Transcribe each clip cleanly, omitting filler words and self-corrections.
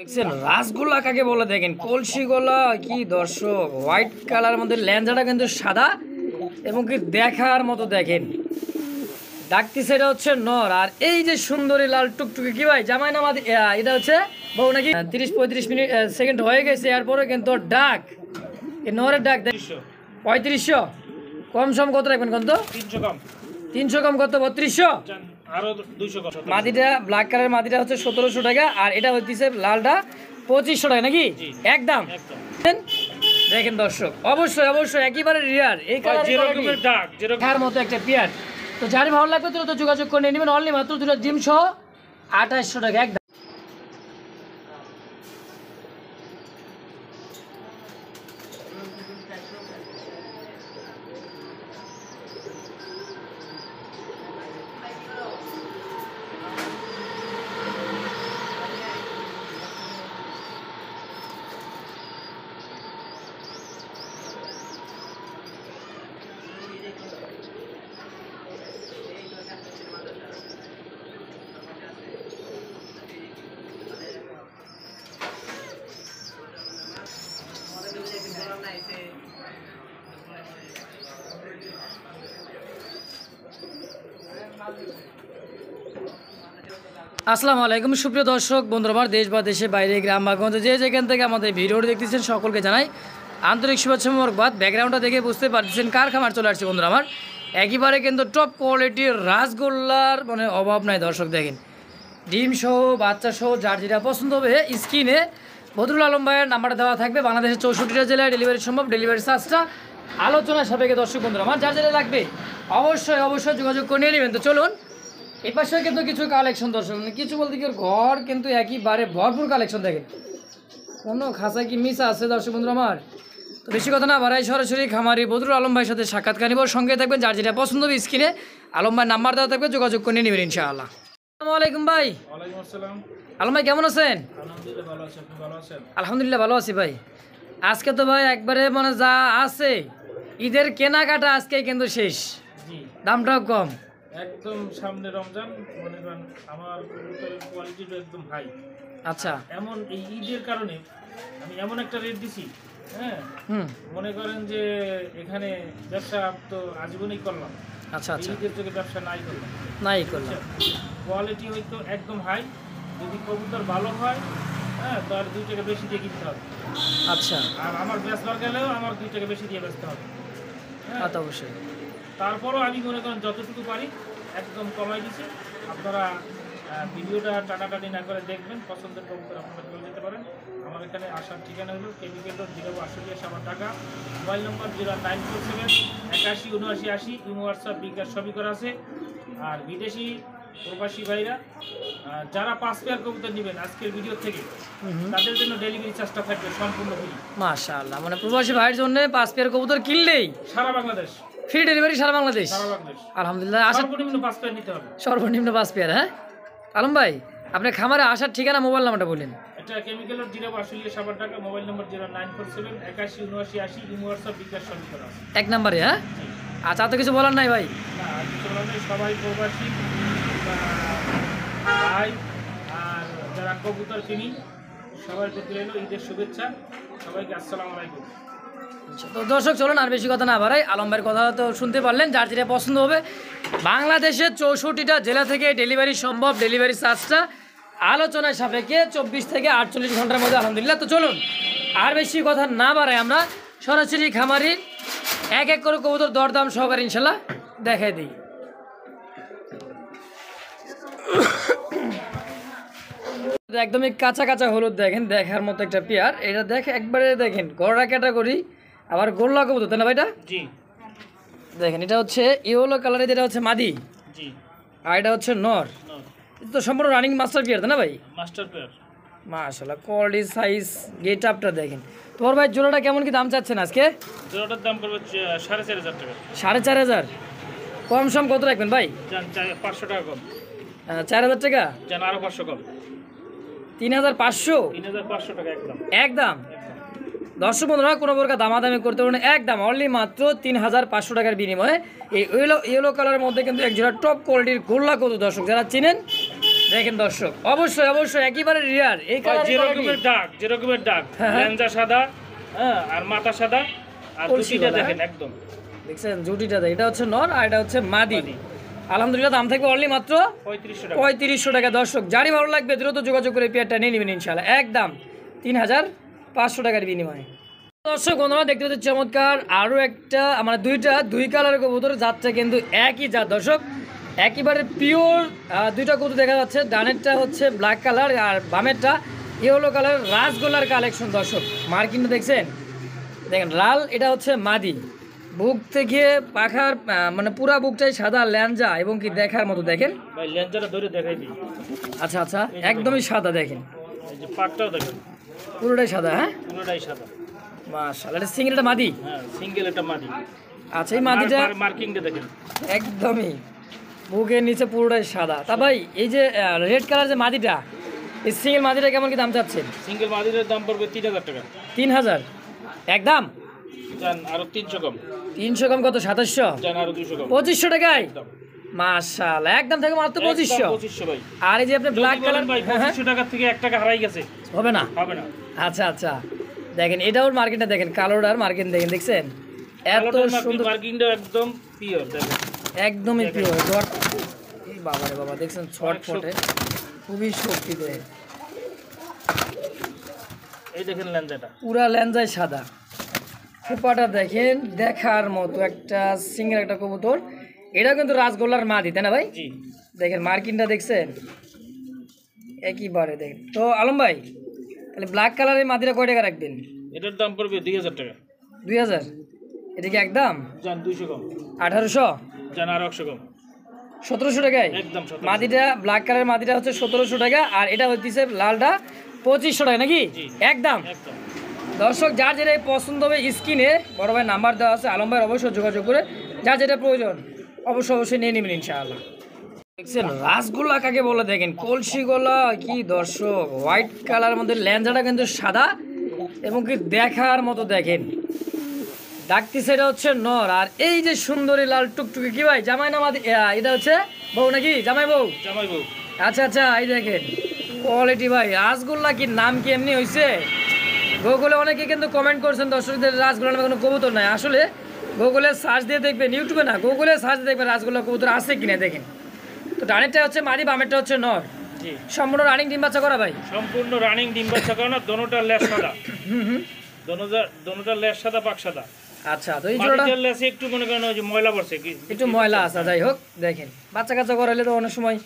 দেখছেন রাসগোল্লা কাকে বলে দেখেন কলসি গোলা কি দর্শক হোয়াইট কালার মধ্যে ল্যাঞ্জাটা কিন্তু সাদা এবং কি দেখার মতো দেখেন ডাকতি সেটা হচ্ছে নর আর এই যে সুন্দরী লাল টুকটুকি কি ভাই জামাই নামাজ এটা হচ্ছে বউ নাকি 30-35 মিনিট সেকেন্ড হয়ে গেছে এরপরে কিন্তু ডাক এই নরের ডাক 3500 কম সম কত রাখবেন কত 300 কম কত 3200 আরো 200 কম মাদিটা ব্ল্যাক কালার মাদিটা হচ্ছে 1700 টাকা আর এটা হচ্ছে লালটা 2500 টাকা নাকি একদম দেখেন দর্শক অবশ্যই অবশ্যই একেবারে রিয়ার এই কালারের ডাক যেরকম মতো একটা পেয়ার তো যার ভালো লাগবে তো যোগাযোগ করে নেবেন অনলি মাত্র দুটো জিম সহ 2800 টাকা একদম। আসসালামু আলাইকুম সুপ্রিয় দর্শক বন্ধুরা আমার দেশ বা দেশের বাইরে গ্রাম বা গঞ্জে যে যেখান থেকে আমাদের ভিডিওটি দেখতেছেন সকলকে জানাই আন্তরিক শুভেচ্ছা মোবারকবাদ। ব্যাকগ্রাউন্ডটা দেখে বুঝতে পারছেন কার খামার চলে আসছে বন্ধুরা আমার একেবারে কিন্তু টপ কোয়ালিটির রাসগোল্লার মানে অভাব নাই দর্শক দেখেন ডিম সহ বাচ্চা সহ যার যেটা পছন্দ হবে স্ক্রিনে বদরুল আলম ভাইয়ের নাম্বারটা দেওয়া থাকবে। বাংলাদেশের 64টা জেলায় ডেলিভারি সম্ভব, ডেলিভারি চার্জটা আলোচনার সাপেক্ষে দর্শক বন্ধুরা আমার যার যেটা লাগবে অবশ্যই অবশ্যই যোগাযোগ করে নিয়ে নেবেন। তো চলুন এই পাশে কিন্তু কিছু কালেকশন দর্শক কিছু বলতে কি ঘর কিন্তু একইবারে ভরপুর কালেকশন দেখেন কোনো খাঁচা কি মিস আছে দর্শক বন্ধুরা আমার। তো বেশি কথা না বাড়াই সরাসরি খামারি বদরুল আলম ভাইয়ের সাথে সাক্ষাৎকার নিব, সঙ্গে থাকবেন যার যেটা পছন্দ হবে স্ক্রিনে আলম ভাইয়ের নাম্বার দেওয়া থাকবে যোগাযোগ করে নেবেন ইনশাআল্লাহ। আসসালামু আলাইকুম ভাই। ওয়ালাইকুম আসসালাম। আলম ভাই কেমন আছেন? আলহামদুলিল্লাহ ভালো আছি, আপনি ভালো আছেন? আলহামদুলিল্লাহ ভালো আছি ভাই। আজকে তো ভাই একবারে মানে যা আছে ঈদের কেনাকাটা আজকে কিন্তু শেষ, জি দামটাও কম একদম সামনে রমজান, মনে করেন আমার কবুতরের কোয়ালিটিটা একদম হাই। আচ্ছা এমন এই ঈদের কারণে আমি এমন একটা রেট দিছি, হ্যাঁ মনে করেন যে এখানে ব্যবসা তো আজীবনই করলাম, আচ্ছা আচ্ছা ঈদের চোখে ব্যবসা করলাম কোয়ালিটি হয়তো একদম হাই, যদি কবুতর ভালো হয় হ্যাঁ তার 2 টাকা বেশি দিয়ে কিনতে হবে। আচ্ছা আর আমার বেচবার গেলেও আমার 2 টাকা বেশি দিয়ে বেচতে হবে, হ্যাঁ তো অবশ্যই। তারপরও আমি মনে করেন যতটুকু পারি একদম কমাই দিচ্ছি। আপনারা ভিডিওটা টানাটানি না করে দেখবেন, পছন্দের কবুতর আপনারা চলে যেতে পারেন। আমার এখানে আসার ঠিকানা হলো কেমিক্যাল রোড 082 আমার টাকা, মোবাইল নম্বর 0947 81 79 80, ইমো হোয়াটসঅ্যাপ বিকাশ সবই করা আছে। আর বিদেশি প্রবাসী ভাইরা যারা 5 পেয়ার কবুতর নেবেন আজকের ভিডিও থেকে তাদের জন্য ডেলিভারি চার্জটা থাকবে সম্পূর্ণ ফ্রি। মাশাআল্লাহ, মানে প্রবাসী ভাইয়ের জন্য 5 পেয়ার কবুতর কিনলেই সারা বাংলাদেশ ফ্রি ডেলিভারি, সারা বাংলাদেশ। আলহামদুলিল্লাহ। সর্বনিম্ন 5 পেয়ার নিতে হবে, সর্বনিম্ন 5 পেয়ার। হ্যাঁ আলম ভাই আপনার খামারে আসার ঠিকানা মোবাইল নাম্বারটা বলেন। এটা কেমিক্যাল রোড 082 আমার টাকা, মোবাইল নম্বর 0947 81 79 80, ইমো হোয়াটসঅ্যাপ বিকাশ সবই করা আছে এক নম্বরে। হ্যাঁ আচ্ছা, তো কিছু বলার নাই ভাই? না আর কিছু বলার নেই, সবাই প্রবাসী ভাই আর যারা কবুতর কিনি সবার প্রতি রইল ঈদের শুভেচ্ছা, সবাইকে আসসালামু আলাইকুম। তো দর্শক চলুন আর বেশি কথা না বাড়াই, আলম ভাইয়ের কথা তো শুনতে পারলেন, যার যেটা পছন্দ হবে বাংলাদেশের 64টা জেলা থেকে ডেলিভারি সম্ভব, ডেলিভারি চার্জটা আলোচনার সাপেক্ষে 24 থেকে 48 ঘন্টার মধ্যে আলহামদুলিল্লাহ। তো চলুন আর বেশি কথা না বাড়াই আমরা সরাসরি খামারির এক এক করে কবুতর দরদাম সহকারে ইনশাল্লাহ দেখাই দিই। একদমই কাঁচা কাঁচা হলুদ দেখেন, দেখার মতো একটা পেয়ার। এটা দেখে একবারে দেখেন গড়া ক্যাটাগরি, আবার গোল্লা কবুতর তাই না ভাইটা? জি দেখেন এটা হচ্ছে ইয়েলো কালারের, যেটা হচ্ছে মাদি, জি আর এটা হচ্ছে নর। এটা তো সম্পূর্ণ রানিং মাস্টার পেয়ার তাই না ভাই? Master pair. মাশাআল্লাহ, কোয়ালিটি সাইজ গেট আপটা দেখেন। তোমার ভাই জোড়াটা কেমন কি দাম চাচ্ছেন আজকে? জোড়াটার দাম করবে 4500 টাকা। 4500 কম সম কত রাখবেন ভাই? 500 টাকা কম। 4000 টাকা জান আরো 500 কম। 3500 টাকা একদম একদম। দর্শক বন্ধুরা কোনো প্রকার দামাদামি করতে পারেন, একদম অনলি মাত্র 3500 টাকার বিনিময়ে এই ইয়েলো কালারের মধ্যে কিন্তু এক জোড়া টপ কোয়ালিটির গোল্লা কত দর্শক যারা চিনেন দেখেন দর্শক, অবশ্যই অবশ্যই একেবারে রিয়ার এই কালার যেরকমের ডাক লেঞ্জা সাদা, হ্যাঁ, আর মাথা সাদা, আর জুটিটা দেখেন একদম দেখছেন, জুটিটা এটা হচ্ছে নর আর এটা হচ্ছে মাদি। আলহামদুলিল্লাহ, দাম থাকবে অনলি মাত্র 3500 টাকা। দর্শক যারই ভালো লাগবে দ্রুত যোগাযোগ করে পেয়ারটা নিয়ে নেবেন ইনশাআল্লাহ, একদম 3500 টাকার বিনিময়ে। দর্শক বন্ধুরা দেখতে পাচ্ছেন চমৎকার আরও একটা, আমার দুই কালারের কবুতর, জাতটা কিন্তু একই জাত দর্শক, একেবারে পিওর দুইটা কবুতর দেখা যাচ্ছে। ডানেরটা হচ্ছে ব্ল্যাক কালার আর বামেরটা ইয়েলো কালার রাসগোল্লার কালেকশন। দর্শক মার্কিনটা দেখছেন, দেখেন লাল, এটা হচ্ছে মাদি। বুক থেকে পাখার মানে পুরা বুকটাই সাদা, ল্যাঞ্জা এবং কি দেখার মতো দেখেন ভাই, লেঞ্জাটা ধরে দেখাই দিই। আচ্ছা আচ্ছা, একদমই সাদা দেখেন, এই যে পাকটাও দেখেন পুরোটাই সাদা। হ্যাঁ পুরোটাই সাদা, মাশাআল্লাহ। এটা সিঙ্গেলটা মাদি, হ্যাঁ সিঙ্গেল এটা মাদি। আচ্ছা, এই মাদিটা মার্কিংটা দেখেন একদমই বুকের নিচে পুরোটাই সাদা। তা ভাই এই যে রেড কালার যে মাদিটা, এই সিঙ্গেল মাদিটা কেমন কি দাম চাচ্ছেন? সিঙ্গেল মাদির দাম পড়বে 3000 টাকা। 3000 একদম? জান আরো 300 কম। 300 কম কত? 2700? জান আরো 200 কম। 2500 টাকায় একদম মাশাআল্লাহ, একদম থেকে মাত্র 2500। 2500 ভাই। আর এই যে আপনি ব্ল্যাক কালার ভাই 2500 টাকা থেকে 1 টাকা হারাই গেছে, হবে না? হবে না। আচ্ছা আচ্ছা, দেখেন এটাও মার্কেটটা দেখেন, কালোটার মার্কেট দেখেন, দেখছেন এত সুন্দর মার্কিংটা একদম পিওর দেখেন, একদমই পিওর ডট। এই বাবা রে বাবা, দেখছেন ছটফটে, খুবই শক্তি দেয়। এই দেখেন লেঞ্জাটা পুরা লেঞ্জায় সাদা, খোপাটা দেখেন দেখার মতো, একটা সিঙ্গেল একটা কবুতর। এটা কিন্তু রাসগোল্লার মাদি, তাই না ভাই? জি। দেখেন মার্কিনটা দেখছেন একইবারে দেখেন। তো আলম ভাই, তাহলে ব্ল্যাক কালারের মাদিটা কয় টাকা রাখবেন? এটার দাম পড়বে 2000 টাকা। 2000? এটা কি একদম? জান 200 কম। 1800? জান আর 100 কম। 1700 টাকায় একদম 1700। মাদিটা, ব্ল্যাক কালারের মাদিটা হচ্ছে 1700 টাকা, আর এটা হচ্ছে লালটা 2500 টাকা নাকি? একদম। একদম দর্শক যার যেটা পছন্দ হবে স্ক্রিনে বড় ভাই নাম্বার দেওয়া আছে, আলম ভাই অবশ্যই যোগাযোগ করে যার যেটা প্রয়োজন অবশ্যই নিয়ে নেবেন ইনশাআল্লাহ। দেখছেন রাসগোল্লা কাকে বলে, দেখেন কলসি গোলা কি দর্শক, হোয়াইট কালার মধ্যে ল্যাঞ্জাটা কিন্তু সাদা এবং কি দেখার মতো দেখেন। ডাকতেছে এটা হচ্ছে নর, আর এই যে সুন্দরী লাল টুকটুকি কি ভাই জামাই না মাদি? এটা হচ্ছে বউ নাকি? জামাই বউ? জামাই বউ। আচ্ছা আচ্ছা, এই দেখেন কোয়ালিটি ভাই। রাসগোল্লা কি নাম কি এমনি হয়েছে? গুগলে অনেকে কিন্তু কমেন্ট করছেন দর্শকদের রাসগোল্লা নামে কোনো কবুতর নাই। আসলে গুগলে সার্চ দিয়ে দেখবেন, ইউটিউবে না গুগলে সার্চ দিয়ে দেখবেন রাসগোল্লা কবুতর আছে কিনা দেখেন। তো ডানেরটা হচ্ছে মাদি, বামেরটা হচ্ছে নর। জি। সম্পূর্ণ রানিং ডিম বাচ্চা করা ভাই? সম্পূর্ণ রানিং ডিম বাচ্চা করা, দোনোটা লেজ সাদা। দোনোটা লেজ সাদা, পাক সাদা। আচ্ছা, তো এই জোড়াটা মাটির লেজে একটু মনে করেন ওই যে ময়লা পড়ছে, কি একটু ময়লা আছে। যাই হোক দেখেন বাচ্চা কাচ্চা করাইলে তো অনেক সময়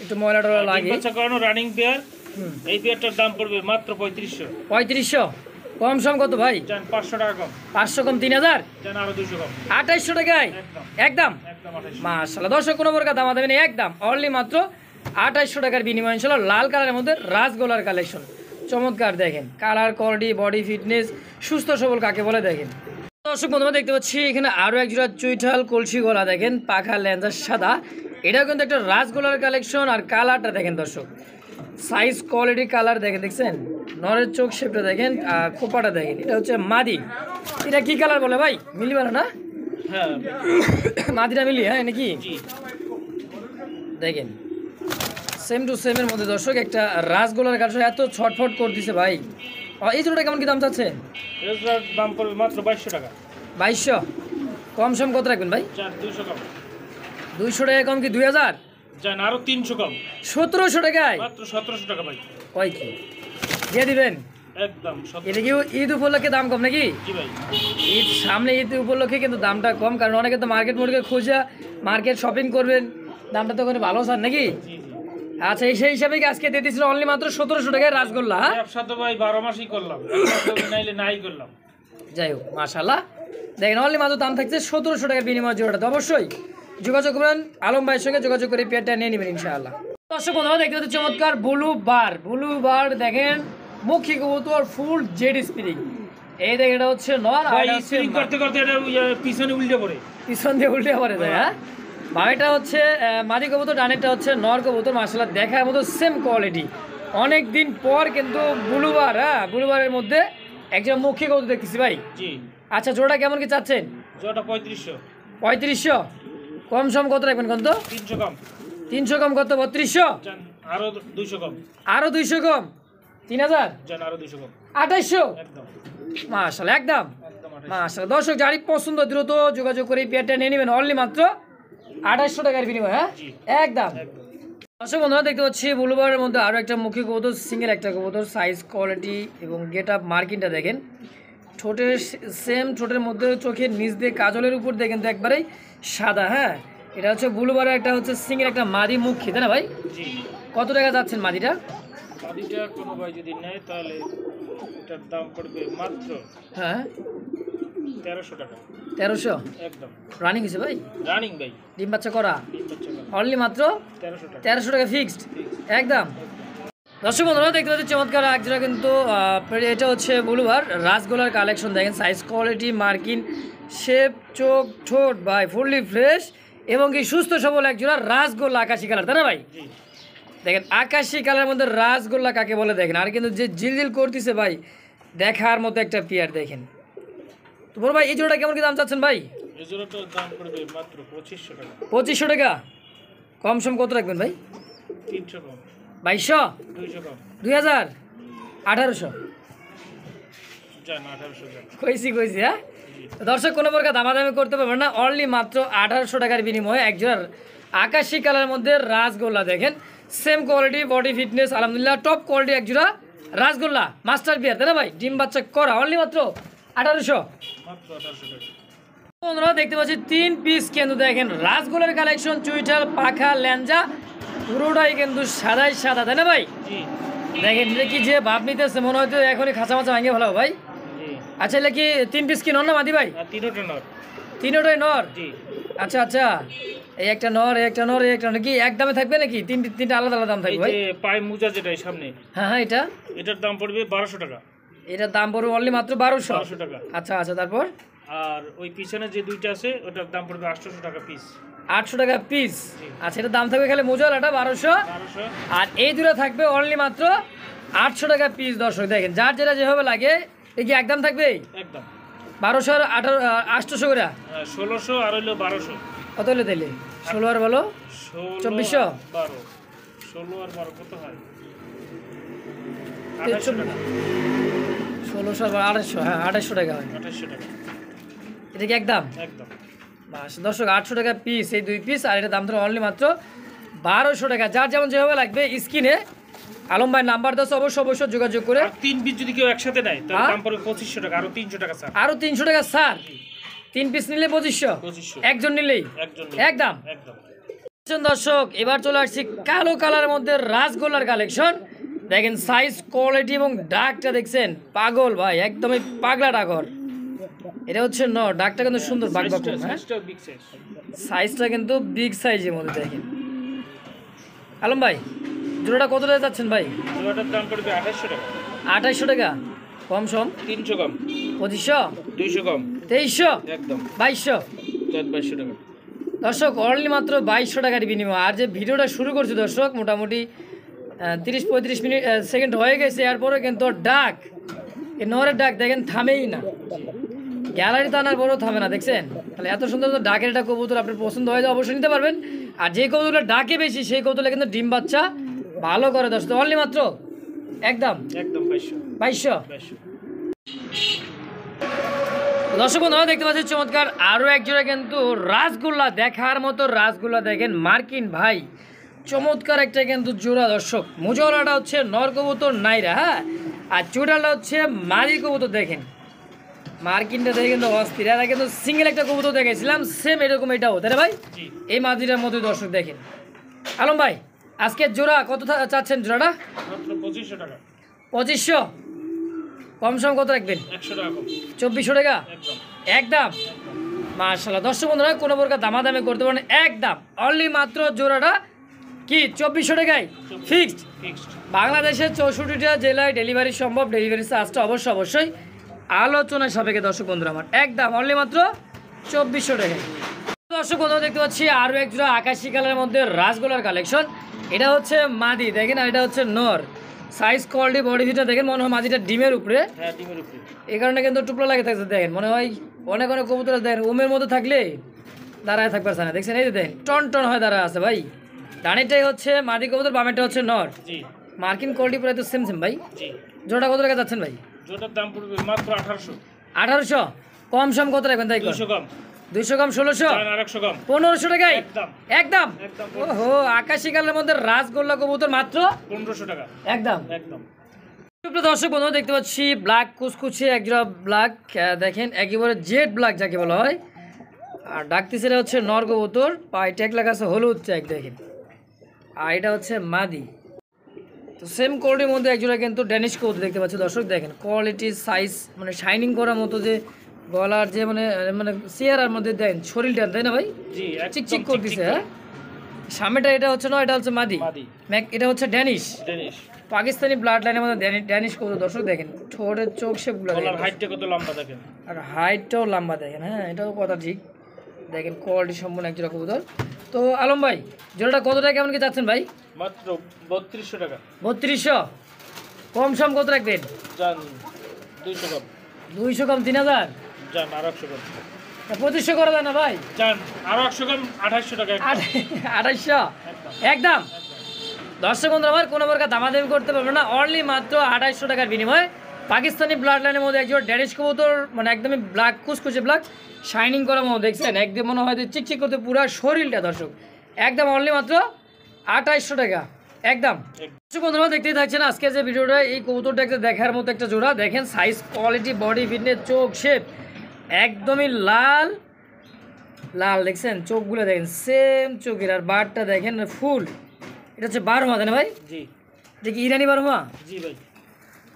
একটু ময়লা টয়লা ডিম লাগে। বাচ্চা করানো রানিং পেয়ার। এই পেয়ারটার দাম পড়বে মাত্র 3500। 3500? কম সম কত ভাই? জান 500 টাকা কম। 500 কম 3000? জান আরো 200 কম। 2800 টাকায় একদম একদম? একদম 2800। মাশাআল্লাহ দর্শক, কোনো প্রকার দাম দেবেন একদম অনলি মাত্র 2800 টাকার বিনিময় ইনশাআল্লাহ। লাল কালারের মধ্যে রাসগোল্লার কালেকশন চমৎকার, দেখেন কালার কোয়ালিটি বডি ফিটনেস সুস্থ সবল কাকে বলে দেখেন। দর্শক বন্ধুরা দেখতে পাচ্ছি এখানে আরও এক জোড়া চুইঠাল কলসি গলা, দেখেন পাখা লেঞ্জার সাদা। এটাও কিন্তু একটা রাসগোল্লার কালেকশন, আর কালারটা দেখেন দর্শক, সাইজ কোয়ালিটি কালার দেখেন, দেখছেন নরের চোখ শেপটা দেখেন, আর খোপাটা দেখেন। এটা হচ্ছে মাদি। এটা কি কালার বলে ভাই? মিলি বলে না? হ্যাঁ মাদিটা মিলি, হ্যাঁ নাকি? জি। দেখেন সেম টু সেমের মধ্যে দর্শক একটা রাসগোল্লার কালেকশন, এত ছটফট করে দিছে ভাই। এই জোড়াটা কেমন কি দাম চাচ্ছে? এটার দাম পড়বে মাত্র 2200 টাকা। 2200? কম সম কত রাখবেন ভাই? জান 200 কম। 200 টাকা কম কি 2000? জান আরো 300 কম। 1700 টাকায়? মাত্র 1700 টাকা ভাই। ওই কি দিয়ে দিবেন? একদম 1700। এটা কি ঈদ উপলক্ষে দাম কম নাকি? জি ভাই। ঈদ সামনে, ঈদ উপলক্ষে কিন্তু দামটা কম, কারণ অনেকে তো মার্কেট মুরগে খুঁজে মার্কেট শপিং করবেন, দামটা তো ওখানে ভালো স্যার নাকি? জি জি। আচ্ছা, সেই হিসাবে কি আজকে দিয়ে দিচ্ছিল অনলি মাত্র 1700 টাকায় রাসগোল্লা? হ্যাঁ ব্যবসা তো ভাই 12 মাসই করলাম, নাইলে নাই করলাম। যাই হোক মাশাআল্লাহ, দেখেন অনলি মাত্র দাম থাকছে 1700 টাকার বিনিময় জোড়াটা। তো অবশ্যই যোগাযোগ করবেন আলম ভাইয়ের সঙ্গে, যোগাযোগ করে পেয়ারটা নিয়ে নেবেন ইনশাআল্লাহ। দর্শক বন্ধুরা দেখতে পাচ্ছেন চমৎকার ব্লু বার দেখেন, মুখী কবুতর ফুল জেড স্প্রিং। এই দেখেন এটা হচ্ছে নর, আর ভাই এটা হচ্ছে স্প্রিং করতে করতে এটা পিছনে উল্টে পড়ে, পিছন দিয়ে উল্টে পড়ে যায়। হ্যাঁ ভাইটা হচ্ছে মাদি কবুতর, ডানেরটা হচ্ছে নর কবুতর। মাশাআল্লাহ দেখার মতো সেম কোয়ালিটি। অনেক দিন পর কিন্তু ব্লুবার, হ্যাঁ ব্লুবারের মধ্যে একজন মুখী কবুতর দেখতেছি ভাই। জি। আচ্ছা, জোড়া কেমন কি চাচ্ছেন? জোড়াটা 3500। 3500? কম সম কত রাখবেন কোন? তো 300 কম। 300 কম কত? 3200? জান আরো 200 কম। আরো 200 কম, 3000, জান আরো 200 কম। 2800। একদম মাশাআল্লাহ, একদম একদম 2800। মাশাআল্লাহ। দর্শক যারই পছন্দ দ্রুত যোগাযোগ করে এই পেয়ারটা নিয়ে নেবেন অনলি মাত্র 2800 টাকার বিনিময়ে। হ্যাঁ, জি একদম। একদম। দর্শক বন্ধুরা দেখতে পাচ্ছি বুলুবারের মধ্যে আরও একটা মুখী কবুতর, সিঙ্গেল একটা কবুতর, সাইজ কোয়ালিটি এবং গেট আপ মার্কিংটা দেখেন। ঠোঁটের সেম ঠোঁটের মধ্যে চোখের নিচ দিয়ে কাজলের উপর দিয়ে কিন্তু একবারেই সাদা। হ্যাঁ, এটা হচ্ছে বুলুবারের একটা হচ্ছে সিঙ্গেল একটা মাদি মুখী, তাই না ভাই? জি। কত টাকা যাচ্ছেন মাদিটা? মাদিটা কোনো ভাই যদি নেয় তাহলে এটার দাম পড়বে মাত্র হ্যাঁ 1300 টাকা। 1300 একদম রানিং হয়েছে ভাই? রানিং ভাই, ডিম বাচ্চা করা, ডিম বাচ্চা করা। অনলি মাত্র 1300 টাকা। 1300 টাকা ফিক্সড, একদম। দর্শক বন্ধুরা দেখতে পাচ্ছি চমৎকার একজোড়া কিন্তু এটা হচ্ছে বুলুবার রাসগোলার কালেকশন। দেখেন সাইজ কোয়ালিটি মার্কিন শেপ চোখ ঠোঁট ভাই ফুললি ফ্রেশ এবং কি সুস্থ সবল একজোড়া রাসগোল্লা আকাশি কালার, তাই না ভাই? জি দেখেন আকাশি কালারের মধ্যে রাসগোল্লা কাকে বলে দেখেন, আর কিন্তু যে জিলজিল করতেছে ভাই দেখার মতো একটা পেয়ার। দেখেন তো বড় ভাই এই জোড়াটা কেমন কি দাম চাচ্ছেন ভাই? এই জোড়াটার দাম পড়বে মাত্র 2500 টাকা। 2500 টাকা। কম সম কত রাখবেন ভাই? 300 কম, 2200, 200 কম। 2000, 1800। জান 1800 জান। কইছি হ্যাঁ। জি দর্শক কোনো প্রকার দামাদামি করতে পারবেন না, অনলি মাত্র 1800 টাকার বিনিময়ে একজোড়ার আকাশি কালারের মধ্যে রাসগোল্লা। দেখেন সেম কোয়ালিটি বডি ফিটনেস আলহামদুলিল্লাহ টপ কোয়ালিটি একজোড়া রাসগোল্লা মাস্টার বিয়ার, তাই না ভাই? ডিম বাচ্চা করা, অনলি মাত্র 1800। মাত্র 1800 টাকা। বন্ধুরা দেখতে পাচ্ছি 3 পিস কিন্তু দেখেন রাসগোল্লার কালেকশন, চুইটাল পাখা ল্যাঞ্জা পুরোটাই কিন্তু সাদাই সাদা, তাই না ভাই? জি দেখেন এটা কি যে ভাব নিতেছে মনে হয়তো এখনই খাঁচা মাচা ভাঙিয়ে ভালো ভাই। জি। আচ্ছা এলে কি 3 পিস কি নর না মাদি ভাই? আর তিনটা নর। তিনটাই নর? জি আচ্ছা আচ্ছা, এই একটা নর এই একটা নর এই একটা নর, কি এক দামে থাকবে নাকি তিনটা আলাদা আলাদা দাম এই থাকবে ভাই? যে পায়ে মোজা যেটা এই সামনে, হ্যাঁ হ্যাঁ, এটার দাম পড়বে 1200 টাকা। এটার দাম পড়বে অনলি মাত্র 1200। 1200 টাকা। আচ্ছা আচ্ছা, তারপর আর ওই পিছনে যে দুইটা আছে ওটার দাম পড়বে 800 টাকা পিস। 800 টাকা পিস। জি। আচ্ছা এটার দাম থাকবে খালি মোজালাটা 1200, 1200। আর এই দুটো থাকবে অনলি মাত্র 800 টাকা পিস। দর্শক দেখেন যার যেটা যেভাবে লাগে এই কি একদম থাকবে একদম 1200 আর 800 করে 1600 আর হইলো 1200। কত হলে দিলে? 16 আর বলো 2400? 12 16 আর 12 কত হয়? 2800 টাকা। 1600 আর 2800, হ্যাঁ 2800 টাকা হয়। 2800 টাকা এটা কি একদম? একদম। বাস দর্শক 800 টাকা পিস এই 2 পিস, আর এটা দাম ধরে অনলি মাত্র 1200 টাকা। যার যেমন যেভাবে লাগবে স্ক্রিনে আলম ভাই নাম্বার দাও, অবশ্যই যোগাযোগ করে। আর 3 পিস যদি কেউ একসাথে নেয় তাহলে হ্যাঁ? দাম পড়বে 2500 টাকা, আরো 300 টাকা স্যার। আরো 300 টাকা স্যার। 3 পিস নিলে 2500, 2500 একজন নিলেই একজন। একদম। একদম দর্শক এবার চলে আসছি কালো কালারের মধ্যে রাসগোল্লার কালেকশন। দেখেন সাইজ কোয়ালিটি এবং ডাকটা দেখছেন পাগল ভাই, একদমই পাগলা ডাকর। এটা হচ্ছে ন ডাকটা কিন্তু সুন্দর বাকবাক, হ্যাঁ সাইজটা বিগ সাইজ। সাইজটা কিন্তু বিগ সাইজের মধ্যে। দেখেন আলম ভাই জোড়াটা কত টাকা যাচ্ছেন ভাই? জোড়াটার দাম পড়বে 2800 টাকা। 2800 টাকা। কম সম 300 কম, 2500, 200 কম, 2300, একদম 2200। 2200 টাকা। দর্শক অনলি মাত্র 2200 টাকার বিনিময়। আর যে ভিডিওটা শুরু করছি দর্শক মোটামুটি 30-35 মিনিট সেকেন্ড হয়ে গেছে, এরপরে কিন্তু ওর ডাক এই নরের ডাক দেখেন থামেই না, গ্যালারি তো আনার বড় থামে না। দেখছেন তাহলে এত সুন্দর তো ডাকের একটা কবুতর আপনার পছন্দ হয়ে যায় অবশ্যই নিতে পারবেন। আর যে কবুতরটা ডাকে বেশি সেই কবুতরটা কিন্তু ডিম বাচ্চা ভালো করে। দর্শক অনলি মাত্র একদম একদম 2200। 2200। 2200। দর্শক বন্ধুরা দেখতে পাচ্ছি চমৎকার আরও একজোড়া কিন্তু রাসগোল্লা দেখার মতো রাসগোল্লা। দেখেন মার্কিন ভাই চমৎকার একটা কিন্তু জোড়া। দর্শক মুজওয়ালাটা হচ্ছে নর কবুতর নাইরা, হ্যাঁ, আর চুড়ালটা হচ্ছে মাদি কবুতর। দেখেন মার্কিনটা দেখে কিন্তু অস্থির। এরা কিন্তু সিঙ্গেল একটা কবুতর দেখেছিলাম সেম এরকম এটাও, তাই না ভাই? জি এই মাদিটার মধ্যে দর্শক দেখেন। আলম ভাই আজকে জোড়া কত চাচ্ছেন জোড়াটা? মাত্র 2500 টাকা। 2500। কম সম কত রাখবেন? 100 টাকা কম, 2400 টাকা একদম। একদম। মাশাআল্লাহ দর্শক বন্ধুরা কোনো প্রকার দামাদামি করতে পারেন, একদম অনলি মাত্র জোড়াটা কি 2400 টাকায় ফিক্সড। ফিক্সড। বাংলাদেশের 64টা জেলায় ডেলিভারি সম্ভব। ডেলিভারি চার্জটা অবশ্যই আলোচনার সাপেক্ষে দর্শক বন্ধুরা আমার, একদম অনলি মাত্র 2400 টাকায়। দর্শক বন্ধুরা দেখতে পাচ্ছি আরও এক জোড়া আকাশি কালারের মধ্যে রাসগোল্লার কালেকশন। এটা হচ্ছে মাদি দেখেন, আর এটা হচ্ছে নর। সাইজ কোয়ালিটি বডি ফিটটা দেখেন মনে হয় মাদিটা ডিমের উপরে, হ্যাঁ ডিমের উপরে। এই কারণে কিন্তু টুপলা লাগে থাকছে। দেখেন মনে হয় অনেক কবুতর দেখেন উমের মধ্যে থাকলে দাঁড়ায় থাকবে না। দেখছেন এই যে দেখেন টন টন হয় দাঁড়ায় আছে ভাই, ডানেরটাই হচ্ছে মাদি কবুতর, বামেরটা হচ্ছে নর। জি মার্কিন কোয়ালিটি প্রায় তো সেম ভাই। জি। জোড়া কত টাকা যাচ্ছেন ভাই? জোটার দাম পড়বে মাত্র 1800। 1800 কম সম কত রাখবেন তাই? 200 কম। 200 কম 1600, আর 100 কম। 1500 টাকায় একদম একদম। একদম ওহো, আকাশি কালারের মধ্যে রাসগোল্লা কবুতর মাত্র 1500 টাকা। একদম। একদম। সুপ্রিয় দর্শক বন্ধু, দেখতে পাচ্ছি ব্ল্যাক কুচকুচে একজোড়া ব্ল্যাক, দেখেন একেবারে জেড ব্ল্যাক যাকে বলা হয়। আর ডাকতেছে এটা হচ্ছে নর কবুতর, পায়ে ট্যাগ লাগা আছে হলুদ ট্যাগ দেখেন। আর এটা হচ্ছে মাদি। তো সেম কোয়ালিটির মধ্যে একজোড়া কিন্তু ড্যানিশ কবুতর দেখতে পাচ্ছি দর্শক। দেখেন কোয়ালিটি সাইজ মানে শাইনিং করার মতো, যে গলার যে মানে মানে চেয়ারের মধ্যে দেন শরীরটা, তাই না ভাই? জি চিকচিক করতেছে। হ্যাঁ, সামনেটা এটা হচ্ছে নয়, এটা হচ্ছে মাদি। মাদি। এটা হচ্ছে ড্যানিশ, ডেনিশ। পাকিস্তানি ব্লাড লাইনের মধ্যে ড্যানিশ কবুতর দর্শক। দেখেন ঠোঁটের চোখ শেপগুলো গলার দেখেন, হাইটটা কত লম্বা দেখেন। আর হাইটটাও লম্বা দেখেন। হ্যাঁ, এটাও কথা ঠিক। দেখেন কোয়ালিটি সম্পূর্ণ এক জোড়া কবুতর। তো আলম ভাই, জোড়াটা কত টাকা কেমন কি চাচ্ছেন ভাই? মাত্র 3200 টাকা। 3200 কম সম কত রাখবেন? জান 200 কম। 200 কম 3000, জান আর 100 কম। 2500 করা যায় না ভাই? জান আর 100 কম 2800 টাকা। একদম 2800 একদম। দর্শক বন্ধু আমার কোনো প্রকার দামাদামি করতে পারবে না, অনলি মাত্র 2800 টাকার বিনিময়ে পাকিস্তানি ব্লাড লাইনের মধ্যে একজন ড্যানিশ কবুতর, মানে একদমই ব্ল্যাক কুচকুচে ব্ল্যাক শাইনিং করার মতো দেখছেন, একদম মনে হয় যে চিকচিক করতে পুরো শরীরটা দর্শক। একদম অনলি মাত্র 2800 টাকা একদম। দর্শক বন্ধুরা দেখতেই থাকছেন আজকে যে ভিডিওটা, এই কবুতরটা একটা দেখার মতো একটা জোড়া। দেখেন সাইজ, কোয়ালিটি, বডি ফিটনেস, চোখ শেপ একদমই লাল লাল দেখছেন, চোখগুলো দেখেন সেম চোখের, আর বারটা দেখেন ফুল। এটা হচ্ছে বারোমা, তাই না ভাই? জি। এটা কি ইরানি বারোমা? জি ভাই।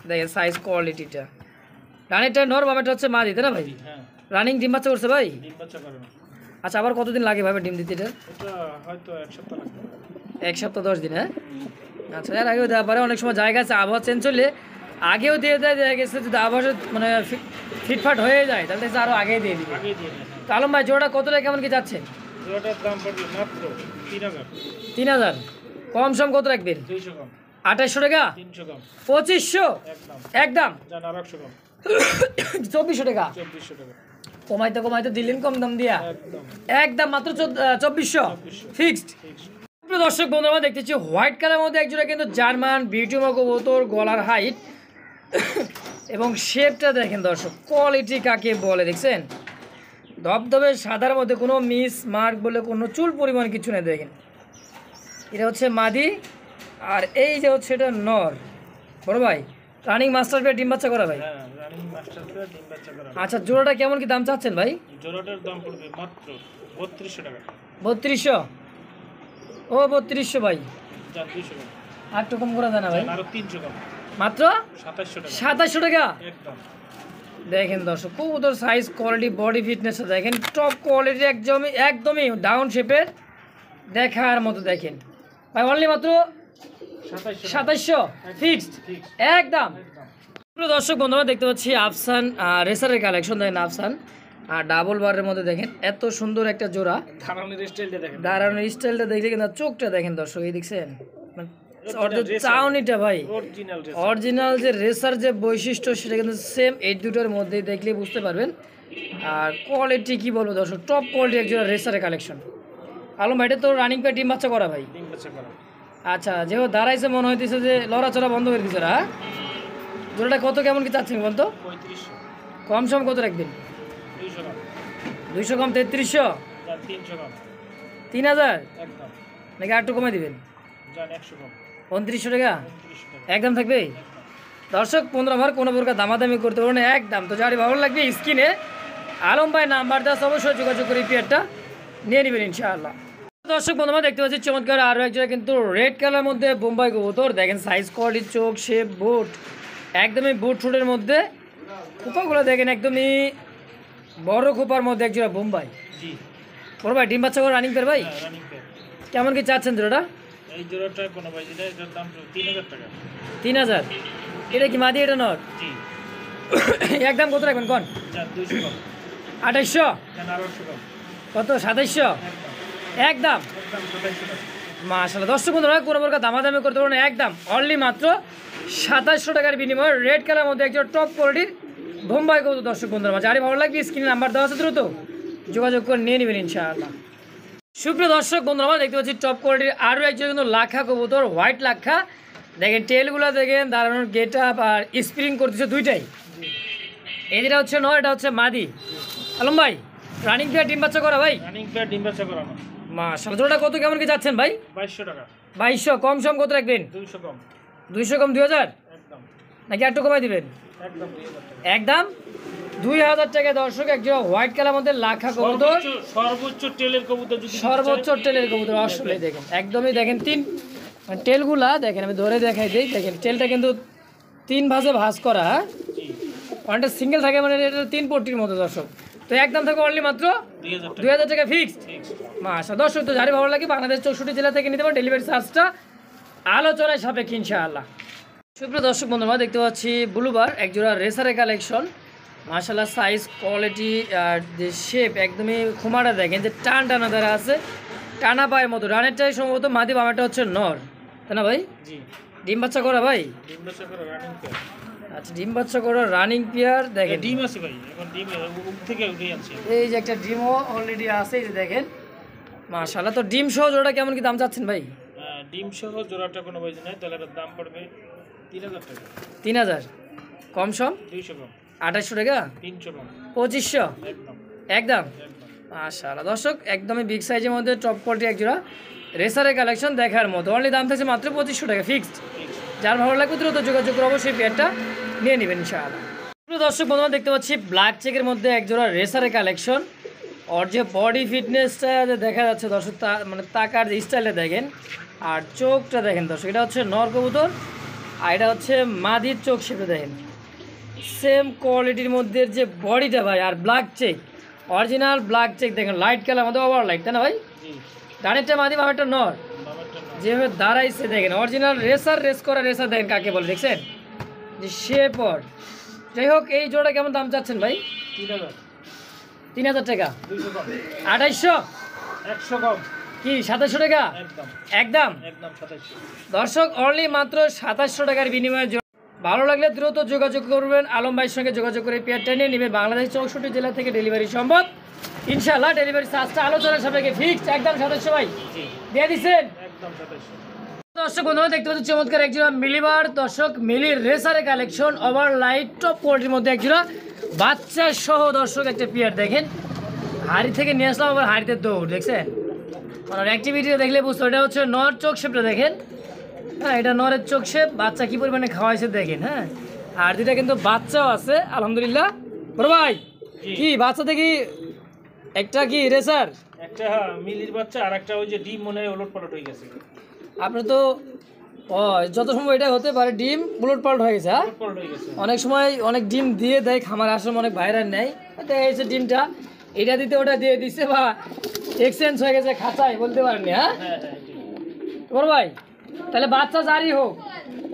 দেখেন সাইজ কোয়ালিটিটা। রানিটা নর, বাবাটা হচ্ছে মা দিতে না ভাই? হ্যাঁ। রানিং ডিম বাচ্চা করছে ভাই? ডিম বাচ্চা করে না। আচ্ছা, আবার কতদিন লাগে ভাবে ডিম দিতে এটা? এটা হয়তো 1 সপ্তাহ লাগবে। 1 সপ্তাহ 10 দিন। হ্যাঁ, আচ্ছা, এর আগেও দেওয়া পারে। অনেক সময় জায়গা আছে আবহাওয়া চেঞ্জ হলে আগেও দিয়ে দেয়, দেখা গেছে যদি আবহাওয়া মানে ফিটফাট হয়ে যায় তাহলে আরও আগেই দিয়ে দিবে। আগে দিয়ে দেন। তো আলম ভাই, জোড়া কত টাকা কেমন কি যাচ্ছেন? জোড়াটার দাম পড়বে মাত্র 3000। 3000 কম সম কত রাখবেন? 200 কম। 2800 টাকা, 300 কম। 2500 একদম। একদম। জান আর 100 কম। 2400 টাকা 2400 টাকা। কমাইতে কমাইতে দিলেন কম দাম দিয়া একদম একদম মাত্র 2400 ফিক্সড। প্রিয় দর্শক বন্ধু, আমরা দেখতেছি হোয়াইট কালারের মধ্যে একজোড়া কিন্তু জার্মান বিউটি কবুতর, গলার হাইট এবং শেপটা দেখেন দর্শক, কোয়ালিটি কাকে বলে দেখছেন। ধবধবে সাদার মধ্যে কোনো মিস মার্ক বলে কোনো চুল পরিমাণ কিছু নেই। দেখেন এটা হচ্ছে মাদি, আর এই যে হচ্ছে এটা নর। বড় ভাই, রানিং মাস্টার পেয়ে ডিম বাচ্চা করা ভাই? হ্যাঁ, রানিং মাস্টার পেয়ার ডিম বাচ্চা করা। আচ্ছা, জোড়াটা কেমন কি দাম চাচ্ছেন ভাই? জোড়াটার দাম পড়বে মাত্র 3200 টাকা। 3200 ও 3200 ভাই, জান 200 কম। আর একটু কম করা যায় না ভাই? জান আরো 300 কম। মাত্র 2700 টাকা। 2700 টাকা। একদম। দেখেন দর্শক, কবুতর সাইজ, কোয়ালিটি, বডি ফিটনেস দেখেন টপ কোয়ালিটি, একদমই একদমই ডাউন শেপের দেখার মতো। দেখেন ভাই, অনলি মাত্র 2700 ফিক্সড একদম। প্রিয় দর্শক বন্ধুরা দেখতে পাচ্ছি আফসান রেসারের কালেকশন। দেখেন আফসান আর ডাবল বারের মধ্যে দেখেন এত সুন্দর একটা জোড়া। দাঁড়ানোর স্টাইলটা দেখেন। দাঁড়ানোর স্টাইলটা দেখলে কিন্তু চোখটা দেখেন দর্শক, এই দেখছেন চাউনিটা ভাই, অরিজিনাল ড্রেস। অরিজিনাল যে রেসার যে বৈশিষ্ট্য সেটা কিন্তু সেম এই দুটোর মধ্যে দেখলে বুঝতে পারবেন। আর কোয়ালিটি কি বলবো দর্শক, টপ কোয়ালিটি একজোড়া রেসারের কালেকশন। আলম ভাই, এটা তো রানিং পে ডিম বাচ্চা করা ভাই? ডিম বাচ্চা করা। আচ্ছা, যেহেতু দাঁড়াইছে মনে হইতেছে যে লড়াচড়া বন্ধ করে দিচ্ছে। হ্যাঁ, জোড়াটা কত কেমন কি চাচ্ছেন বলতো? 3500। কম সম কত রাখবেন? 200 কম। 200 কম 3300, জান 300 কম। 3000 একদম। নাকি আর একটু কমাই দিবেন? জান 100 কম। 2900 টাকা 2900 টাকা। একদম থাকবে। দর্শক বন্ধুরা আমার কোনো প্রকার দামাদামি করতে পারবো না একদম। তো যারই ভালো লাগবে স্ক্রিনে আলম ভাই নাম্বার দেওয়া, অবশ্যই যোগাযোগ করে পেয়ারটা নিয়ে নেবেন ইনশাআল্লাহ। দর্শক বন্ধুরা দেখতে পাচ্ছি চমৎকার আরও এক জায়গায় কিন্তু রেড কালার মধ্যে বোম্বাই কবুতর। দেখেন সাইজ, কোয়ালিটি, চোখ শেপ, বুট একদমই বুট ফুটের মধ্যে। খোপাগুলো দেখেন একদমই বড় খোপার মধ্যে একজোড়া বোম্বাই। জি। বড় ভাই, ডিম বাচ্চা করে রানিং পেয়ার ভাই? হ্যাঁ, রানিং পেয়ার। কেমন কি চাচ্ছেন জোড়াটা? এই জোড়াটা কোনো ভাই যেটা, এটার দাম 3000 টাকা। 3000। এটা কি মাদি, এটা নর? জি। একদম কত রাখবেন কোন? জান 200 কম। 2800 জান আর 100 কম। কত? 2700 একদম। একদম। একদম 2700 টাকা। মাশাআল্লাহ। দর্শক বন্ধুরা কোনো প্রকার দামাদামি করতে পারবো না একদম, অনলি মাত্র 2700 টাকার বিনিময়ে রেড কালার মধ্যে একজন টপ কোয়ালিটির বোম্বাই কবুতর। দর্শক বন্ধুরা যারই ভালো লাগবে স্ক্রিনে নাম্বার দেওয়া আছে, দ্রুত যোগাযোগ করে নিয়ে নেবেন ইনশাআল্লাহ। সুপ্রিয় দর্শক বন্ধুরা, আমরা দেখতে পাচ্ছি টপ কোয়ালিটির আরও একজন কিন্তু লাখা কবুতর, হোয়াইট লাখা। দেখেন টেলগুলো দেখেন, দাঁড়ানোর গেট আপ আর স্প্রিং করতেছে দুইটাই। এদিটা হচ্ছে নয়, এটা হচ্ছে মাদি। আলম ভাই, রানিং পেয়ার ডিম বাচ্চা করা ভাই? রানিং পেয়ার ডিম বাচ্চা করানো। মাশাআল্লাহ, জোড়াটা কত কেমন কি যাচ্ছেন ভাই? 2200 টাকা। 2200 কম সম কত রাখবেন? 200 কম। 200 কম 2000 একদম নাকি একটু কমাই দিবেন? একদম 2000 টাকা। একদম 2000 টাকা। দর্শক, একজন হোয়াইট কালার মধ্যে লাখা কবুতর, সর্বোচ্চ টেলের কবুতর যদি সর্বোচ্চ টেলের কবুতর। আসলে দেখেন, একদমই দেখেন তিন টেলগুলা দেখেন, আমি ধরে দেখাই দিই। দেখেন টেলটা কিন্তু 3 ভাঁজে ভাঁজ করা, জি অনেকটা সিঙ্গেল থাকে, মানে এটা 3 পট্টির মতো। দর্শক, তো একদম থাকে অনলি মাত্র 2000 টাকা ফিক্সড। মাশাআল্লাহ। দর্শক, তো যারই ভালো লাগে বাংলাদেশ 64 জেলা থেকে নিতে পারেন, ডেলিভারি চার্জটা আলোচনায় সাপেক্ষে ইনশাআল্লাহ। সুপ্রিয় দর্শক বন্ধুরা, দেখতে পাচ্ছি ব্লুবার একজোড়া রেসারের কালেকশন। মাশাআল্লাহ, সাইজ কোয়ালিটি আর যে শেপ একদমই খুমাটা দেখেন, যে টান টানা দ্বারা আছে, টানা পায়ের মতো। রানেরটাই সম্ভবত মাদি, বামাটা হচ্ছে নর, তাই না ভাই? জি ডিম বাচ্চা করা ভাই? ডিম বাচ্চা করা রানিং পেয়ার। আচ্ছা, ডিম বাচ্চা করা রানিং পেয়ার। দেখেন ডিম আছে ভাই, এখন ডিম থেকে উঠে যাচ্ছে। এই যে একটা ডিমও অলরেডি আছে, এই যে দেখেন মাশাআল্লাহ। তো ডিম সহ জোড়া কেমন কি দাম চাচ্ছেন ভাই? ডিম সহ জোড়াটা কোনো বয়স নাই, তাহলে এটার দাম পড়বে 3000 টাকা। 3000 কম সম 200 কম। 2800 টাকা, 300 কম। 2500 একদম একদম। একদম। মাশাআল্লাহ। দর্শক, একদমই বিগ সাইজের মধ্যে টপ কোয়ালিটি একজোড়া রেসারের কালেকশন দেখার মতো। অনলি দাম থাকছে মাত্র 2500 টাকা ফিক্সড। যার ভালো লাগবে দ্রুত যোগাযোগ করে অবশ্যই পেয়ারটা নিয়ে নেবেন ইনশাআল্লাহ। প্রিয় দর্শক বন্ধুরা, দেখতে পাচ্ছি ব্ল্যাক চেকের মধ্যে একজোড়া রেসারের কালেকশন। ওর যে বডি ফিটনেসটা দেখা যাচ্ছে দর্শক, মানে তাকার যে স্টাইলটা দেখেন আর চোখটা দেখেন দর্শক, এটা হচ্ছে নর কবুতর আর এটা হচ্ছে মাদির চোখ। সেটা দেখেন সেম কোয়ালিটির মধ্যে যে বডিটা ভাই, আর black check, original black check দেখেন, লাইট কালার মধ্যে ওভার লাইট, তাই না ভাই? জি ডানেরটা মাদি, বামেরটা নর। বাবারটা না। যেভাবে দাঁড়াইছে দেখেন, অরিজিনাল রেস করা রেসার দেখেন কাকে বলে, দেখছেন যে শেপর। যাই হোক, এই জোড়া কেমন দাম চাচ্ছেন ভাই? 3000 3000 টাকা। 200 কম। 2800 100 কম। কি 2700 টাকা একদম একদম। একদম 2700। দর্শক, অনলি মাত্র 2700 টাকার বিনিময়ে ভালো লাগলে দ্রুত যোগাযোগ করবেন, আলম ভাইয়ের সঙ্গে যোগাযোগ করে পেয়ারটা নিয়ে নেবে। বাংলাদেশ 64 জেলা থেকে ডেলিভারি সম্ভব ইনশাআল্লাহ। ডেলিভারি চার্জটা আলোচনার সাপেক্ষে ফিক্সড একদম 2700 ভাই জি দিয়ে দিচ্ছেন। একদম 2700। দর্শক বন্ধুরা, দেখতে পাচ্ছি চমৎকার একজোড়া মিলিবার। দর্শক, মিলির রেসারের কালেকশন, ওভার লাইট টপ কোয়ালিটির মধ্যে একজোড়া বাচ্চা সহ। দর্শক, একটা পেয়ার দেখেন, হাড়ি থেকে নিয়ে আসলাম, আবার হাড়িতে দৌড়, দেখছেন মানে অ্যাক্টিভিটিটা দেখলে বুঝতে। এটা হচ্ছে নর চোখ শেপটা দেখেন, হ্যাঁ এটা নরের চোখ শেপ। বাচ্চা কি পরিমাণে খাওয়াইছে দেখেন, হ্যাঁ। আর দুটা কিন্তু বাচ্চাও আছে আলহামদুলিল্লাহ। বড় ভাই, কি বাচ্চা দেখি একটা কি রেসার, একটা মিলির বাচ্চা আর একটা ওই যে ডিম মনে হয় ওলটপালট হয়ে গেছে। আপনার তো যত সময় এটা হতে পারে ডিম বুলট পাল্ট হয়ে গেছে, হ্যাঁ। ওলটপালট হয়ে গেছে। অনেক সময় অনেক ডিম দিয়ে দেয় খামার, আসলে অনেক বাইরে নেয়, দেখা গেছে ডিমটা এটা দিতে ওটা দিয়ে দিচ্ছে, বা এক্সচেঞ্জ হয়ে গেছে খাঁচায়, বলতে পারেননি, হ্যাঁ। হ্যাঁ হ্যাঁ বড় ভাই, তাহলে বাচ্চা জারি হোক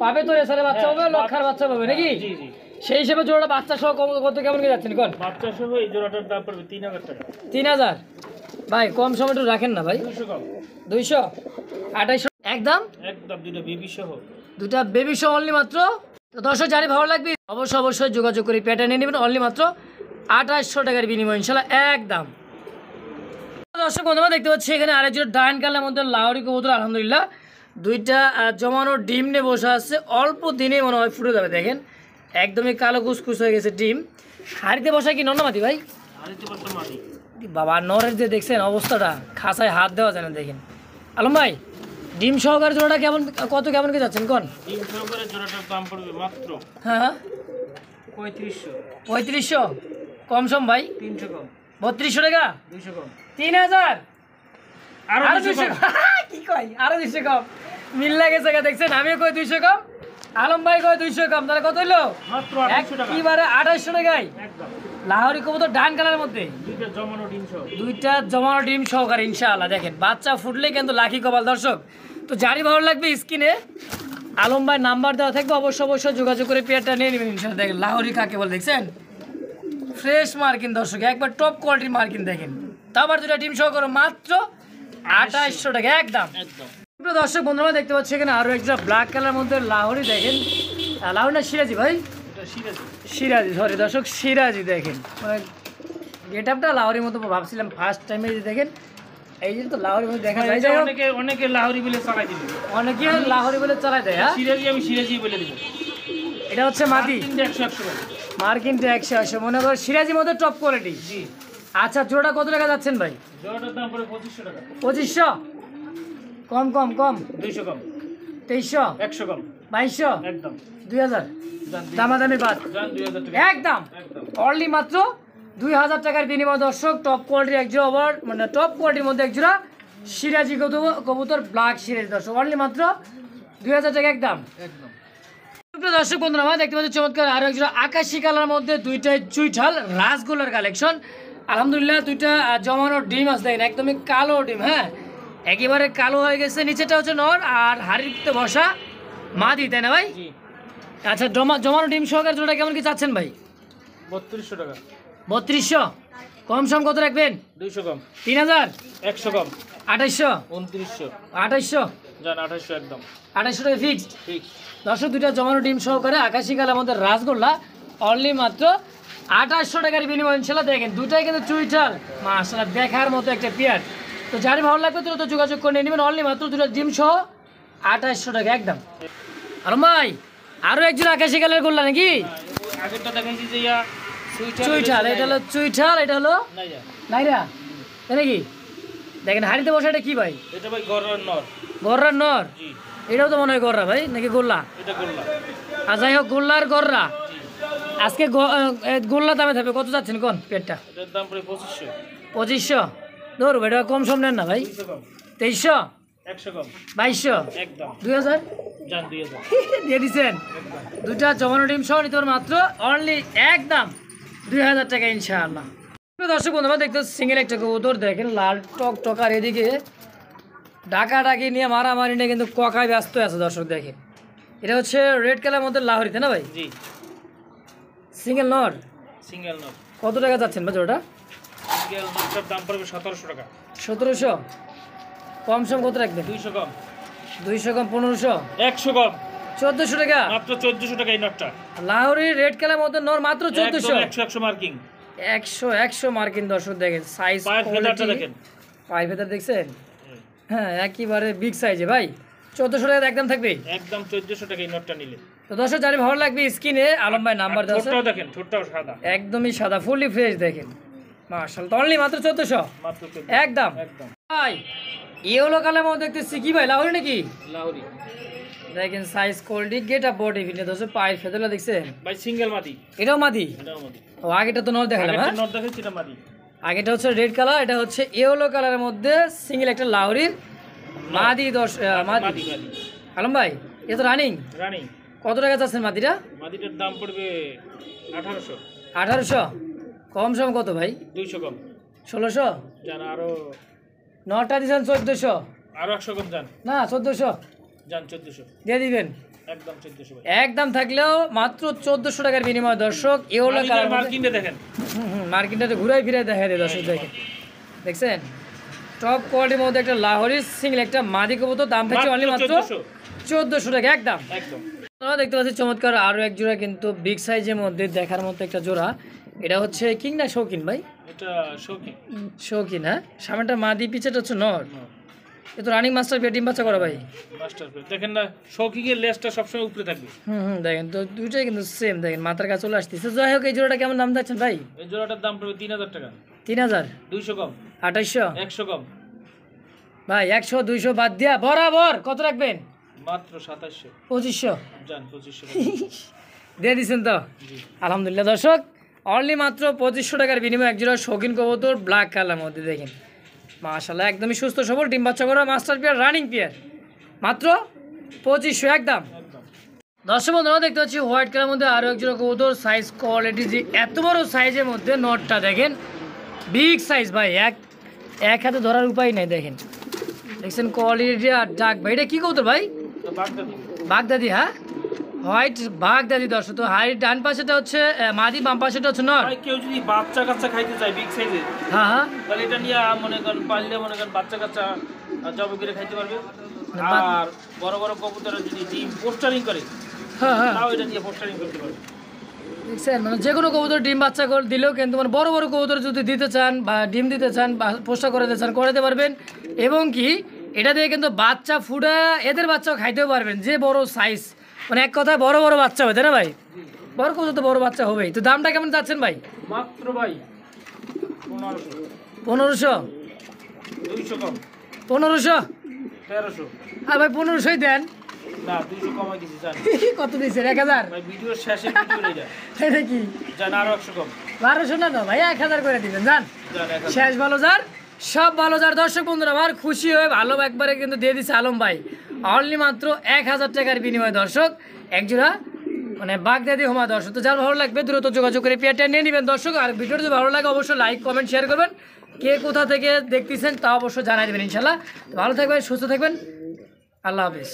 পাবে তো, রেসারে বাচ্চা হবে, লক্ষার বাচ্চা পাবে নাকি? জি জি। সেই হিসেবে জোড়াটা বাচ্চা সহ কত কেমন কি যাচ্ছেন কোন? বাচ্চা সহ এই জোড়াটার দাম পড়বে 3000 টাকা। 3000 ভাই, কম সময় একটু রাখেন না ভাই। 200 কম। 200 2800 একদম। একদম দুটো বেবি সহ। দুটা বেবি সহ অনলি মাত্র। তো দর্শক, জানি ভালো লাগবে অবশ্যই যোগাযোগ করে পেটা নিয়ে নেবেন, অনলি মাত্র 2800 টাকার বিনিময় ইনশাল্লাহ একদম। দর্শক বন্ধুরা, দেখতে পাচ্ছি এখানে আরেকজন ডাইন কালার মধ্যে লাহোরি কবুতর, আলহামদুলিল্লাহ দুইটা জমানো ডিম নিয়ে বসে আছে, অল্প দিনে মনে হয় ফুটে যাবে। দেখেন একদমই কালো কুসকুস হয়ে গেছে ডিম। হাড়িতে বসা কি নন্নমাতি ভাই? আরেকটা বাচ্চা মাটি। বাবা, নরের যে দেখছেন অবস্থাটা, খাঁচায় হাত দেওয়া যায় না। দেখেন আলম ভাই, ডিম সহকারে জোড়াটা কেমন কত কেমন কি যাচ্ছেন কোন? ডিম সহকারে জোড়াটার দাম পড়বে মাত্র হ্যাঁ 3500। 3500 কম সম ভাই। 300 কম। 3200 টাকা। 200 কম। 3000 আরো আরো 200 200 কম। কি কই, আরো 200 কম মিল লাগে জায়গা, দেখছেন আমিও কই 200 কম, আলম ভাই কই 200 কম, তাহলে কত হইলো? মাত্র 2800 টাকা। একেবারে 2800 টাকায় একদম। লাহোরি কবুতর ডান কালারের মধ্যে, দুইটা জমানো ডিম সহ। দুইটা জমানো ডিম সহকারে ইনশাআল্লাহ। দেখেন বাচ্চা ফুটলে কিন্তু লাকি কপাল। দর্শক, তো যারই ভালো লাগবে স্ক্রিনে আলম ভাই নাম্বার দেওয়া থাকবে, অবশ্যই যোগাযোগ করে পেয়ারটা নিয়ে নেবেন ইনশাআল্লাহ। দেখেন লাহোরি কাকে বলে, দেখছেন ফ্রেশ মার্কিন দর্শক, একবার টপ কোয়ালিটির মার্কিন। দেখেন তাও আবার দুটা ডিম সহকারে মাত্র 2800 টাকা একদম। একদম। দর্শক বন্ধুরা, দেখতে পাচ্ছি এখানে আরো একটা ব্ল্যাক কালার মধ্যে লাহোরি। দেখেন লাহোরি না সিরাজি ভাই? এটা সিরাজি। সিরাজি, সরি দর্শক, সিরাজি। দেখেন মানে গেট আপটা লাহোরির মতো ভাবছিলাম ফার্স্ট টাইমে। দেখেন এই যে তো লাহোরি বলে দেখা যায়, এই যে অনেকে লাহোরি বলে চালাই দিবে, অনেকে লাহোরি বলে চালাই দেয়। হ্যাঁ, আমি সিরাজি বলে দিব। এটা হচ্ছে মাদি, 100 মার্কিনটা 100 মনে করো সিরাজির মধ্যে টপ কোয়ালিটি। জি। আচ্ছা, জোড়াটা কত টাকা যাচ্ছেন ভাই? জোড়াটার দাম পড়ে 2500 টাকা। 2500 কম কম কম, 200 কম, 2300 100 কম, 2200 একদম 2000 দামাদামি বাদ, জান 2000 টাকা একদম একদম। অনলি মাত্র 2000 টাকার বিনিময় দর্শক, টপ কোয়ালিটির এক জোড়া, আবার মানে টপ কোয়ালিটির মধ্যে এক জোড়া সিরাজি কবুতর ব্ল্যাক সিরাজি দর্শক, অনলি মাত্র 2000 টাকা একদম একদম। সুপ্রিয় দর্শক বন্ধুরা, আমরা দেখতে পাচ্ছি চমৎকার আরো এক জোড়া আকাশি কালার মধ্যে দুইটাই চুইঠাল রাসগোল্লার কালেকশন। আলহামদুলিল্লাহ দুইটা জমানো ডিম আছে, দেখেন একদমই কালো ডিম। হ্যাঁ, একেবারে কালো হয়ে গেছে, নিচেটা হচ্ছে নর আর হাড়িতে বসা মাদি, তাই না ভাই? জি। আচ্ছা, জমানো ডিম সহকারে জোড়া কেমন কি চাচ্ছেন ভাই? 3200 টাকা। 3200 কম সম কত রাখবেন? 200 কম, 3000 100 কম, 2800 2900 2800 জান 2800 একদম 2800 টাকা ফিক্সড। ঠিক। দর্শক দুইটা জমানো ডিম সহকারে আকাশি কালার মধ্যে রাসগোল্লা, অনলি মাত্র 2800 টাকার বিনিময়। ইনশাল্লাহ দেখেন দুইটাই কিন্তু চুইঠাল, মাশাআল্লাহ দেখার মতো একটা পেয়ার। তো যারই ভালো লাগবে তো যোগাযোগ করে নিয়ে নেবেন, অনলি মাত্র দুটো ডিম সহ 2800 টাকা একদম। আর ভাই আরো একজন আকাশি কালার গোল্লা নাকি? আগেরটা দেখাইছি যে চুইঠাল, এটা হলো চুইঠাল, এটা হলো নাইয়া নাইরা, তাই নাকি? দেখেন হাড়িতে বসা, এটা কি ভাই? এটা ভাই গররার নর। গররার নর? জি। এটাও তো মনে হয় গররা ভাই, নাকি গোল্লা? এটা গোল্লা। আর যাই হোক, গোল্লার গররা। জি। আজকে গোল্লা দামে থাকবে, কত যাচ্ছেন কোন পেটটা? এটার দাম পড়ে 2500 2500 ধরো, এটা কম সম নেন না ভাই? 200 কম, 2300 100 কম, 2200 একদম 2000 জান 2000 দিয়ে দিচ্ছেন। একদম। দুটা জমানো ডিম সহ নিতে পারবেন মাত্র অনলি একদম 2000 টাকা ইনশাআল্লাহ। দর্শক বন্ধুরা দেখতে সিঙ্গেল একটা কবুতর, দেখেন লাল টক টকার, এদিকে ডাকাডাকি নিয়ে মারামারি নিয়ে কিন্তু ককায় ব্যস্ত আছে দর্শক। দেখেন এটা হচ্ছে রেড কালার মধ্যে লাহোরি, তাই না ভাই? জি। সিঙ্গেল নর, সিঙ্গেল নর। কত টাকা যাচ্ছেন ভাই ওটা? সিঙ্গেল নরটার দাম পড়বে 1700 টাকা। 1700 কম সম কত রাখবেন? 200 কম, 200 কম 1500 100 কম, 1400 টাকা মাত্র 1400 টাকা এই নটটা। লাহোরি রেড কালার মধ্যে নর মাত্র 1400। 100 মার্কিং, 100 মার্কিন দর্শক। দেখেন সাইজ, পায়ের ফেদারটা দেখেন, পায়ের ফেদার দেখছেন? হ্যাঁ, একেবারে বিগ সাইজে ভাই। 1400 টাকা একদম থাকবে, একদম 1400 টাকা এই নটটা নিলে। তো দর্শক যারা ভালো লাগবে স্ক্রিনে আলম ভাই নাম্বার দেওয়া আছে, ছোটটাও দেখেন, ছোটটাও সাদা, একদমই সাদা, ফুলি ফ্রেশ। দেখেন মাশাআল্লাহ, অনলি মাত্র 1400 মাত্র 1400 একদম। একদম। ভাই ইয়েলো কালার মধ্যে দেখতেছি কি ভাই, লাহোরি নাকি? লাহোরি। দেখেন size, quality, getup, body fitness দর্শক, পায়ের ফেদারটা দেখছেন? ভাই সিঙ্গেল মাদি, এটাও মাদি? এটাও মাদি। ও আগেটা তো নর দেখালাম। হ্যাঁ, নট দেখাচ্ছি, এটা মাদি। আগেটা হচ্ছে রেড কালার, এটা হচ্ছে ইয়েলো কালারের মধ্যে সিঙ্গেল একটা লাহোরির মাদি। মাদি মাদি। আলম ভাই এ তো রানিং, রানী। কত টাকা চাচ্ছেন মাদিটা? মাদিটার দাম পড়বে 1800। 1800 কম সম কত ভাই? 200 কম, 1600 জান আরো, নটা দিচ্ছেন 1400 আরো 100 কম, জান না 1400 জান 1400 দিয়ে দিবেন একদম 1400 ভাই। একদম, থাকলেও মাত্র 1400 টাকার বিনিময় দর্শক। ইয়েলো কালার মার্কিংটা দেখেন, মার্কিনটা ঘুরাই ফিরাই দেখা দেয় দর্শক। দেখেন দেখছেন টপ কোয়ালিটির মধ্যে একটা লাহোরির সিঙ্গেল একটা মাদি কবুতর, দাম থাকছে অনলি মাত্র 1400 টাকা একদম। একদম। আমরা দেখতে পাচ্ছি চমৎকার আরো এক জোড়া, কিন্তু বিগ সাইজের মধ্যে দেখার মতো একটা জোড়া। এটা হচ্ছে কিং না শৌখিন ভাই? এটা শৌখিন। শৌখিন, হ্যাঁ। সামনেটা মাদি, পিছেটা হচ্ছে নর। এ তো রানিং মাস্টার পেয়ে ডিম বাচ্চা করা ভাই। মাস্টার পেয়ে দেখেন না, শৌখিনের লেজটা সবসময় উপরে থাকবে। দেখেন তো দুইটাই কিন্তু সেম, দেখেন মাথার কাছে চলে আসতেছে। যাই হোক এই জোড়াটা কেমন দাম যাচ্ছেন ভাই? এই জোড়াটার দাম পড়বে 3000 টাকা। 3000 200 কম, 2800 100 কম, ভাই 100 200 বাদ দিয়া বরাবর কত রাখবেন? মাত্র 2700 2500 জান 2500 দিয়ে দিচ্ছেন তো? জি। আলহামদুলিল্লাহ দর্শক, অনলি মাত্র 2500 টাকার বিনিময়ে একজোড়া শৌখিন কবুতর ব্ল্যাক কালার মধ্যে। দেখেন মাশাআল্লাহ, একদমই সুস্থ সবল ডিম বাচ্চা করা মাস্টার পেয়ার, রানিং পেয়ার, মাত্র 2500 একদম। একদম। দর্শক বন্ধুরা দেখতে পাচ্ছি হোয়াইট কালার মধ্যে আরও একজোড়া কবুতর, সাইজ কোয়ালিটি যে এত বড় সাইজের মধ্যে নটটা দেখেন, বিগ সাইজ ভাই, এক হাতে ধরার উপায় নেই। দেখেন দেখছেন কোয়ালিটি আর ডাক ভাই, এটা কি কবুতর ভাই? তো বাগদাদি। বাগদাদি, হ্যাঁ হোয়াইট বাগদাদি দর্শক। তো হাড়ির ডান পাশেটা হচ্ছে মাদি, বাম পাশেটা হচ্ছে নর। ভাই কেউ যদি বাচ্চা কাচ্চা খাইতে চায় বিগ সাইজের, হ্যাঁ হ্যাঁ, তাহলে এটা নিয়ে মনে করেন পাললে মনে করেন বাচ্চা কাচ্চা জব করে খাইতে পারবে। বাহ। আর বড় বড় কবুতরের যদি ডিম পোস্টারিং করে, হ্যাঁ হ্যাঁ, তাও এটা নিয়ে পোস্টারিং করতে পারবে। দেখছেন মানে যে কোনো কবুতর ডিম বাচ্চা দিলেও কিন্তু মানে বড় বড় কবুতর যদি দিতে চান বা ডিম দিতে চান বা পোষা করাতে চান করাতে পারবেন এবং কি এটা দিয়ে কিন্তু বাচ্চা ফুডা এদের বাচ্চাও খাইতেও পারবেন যে বড় সাইজ মানে এক কথায় বড় বড় বাচ্চা হবে তাই না ভাই বড় কবুতর তো বড় বাচ্চা হবেই তো দামটা কেমন যাচ্ছেন ভাই মাত্র ভাই 1500 1500 200 কম 1500 1300 আর ভাই 1500ই দেন না 200 কমাই দিছি জান কত দিয়েছেন 1000 ভাই ভিডিওর শেষে ভিডিও এটা তাই নাকি জান আরো 100 কম 1200 না ভাই 1000 করে দিবেন জান জান 1000 শেষ ভালো যার সব ভালো যার দর্শক বন্ধুরা আমার খুশি হয়ে ভালো একবারে কিন্তু দিয়ে দিচ্ছে আলম ভাই অনলি মাত্র 1000 টাকার বিনিময়ে দর্শক একজোড়া মানে বাগদাদি হোমা দর্শক তো যার ভালো লাগবে দ্রুত যোগাযোগ করে পেয়ারটা নিয়ে নেবেন দর্শক আর ভিডিওটা যদি ভালো লাগে অবশ্যই লাইক কমেন্ট শেয়ার করবেন কে কোথা থেকে দেখতেছেন তা অবশ্যই জানাই দেবেন ইনশাল্লাহ ভালো থাকবেন সুস্থ থাকবেন আল্লাহ হাফিজ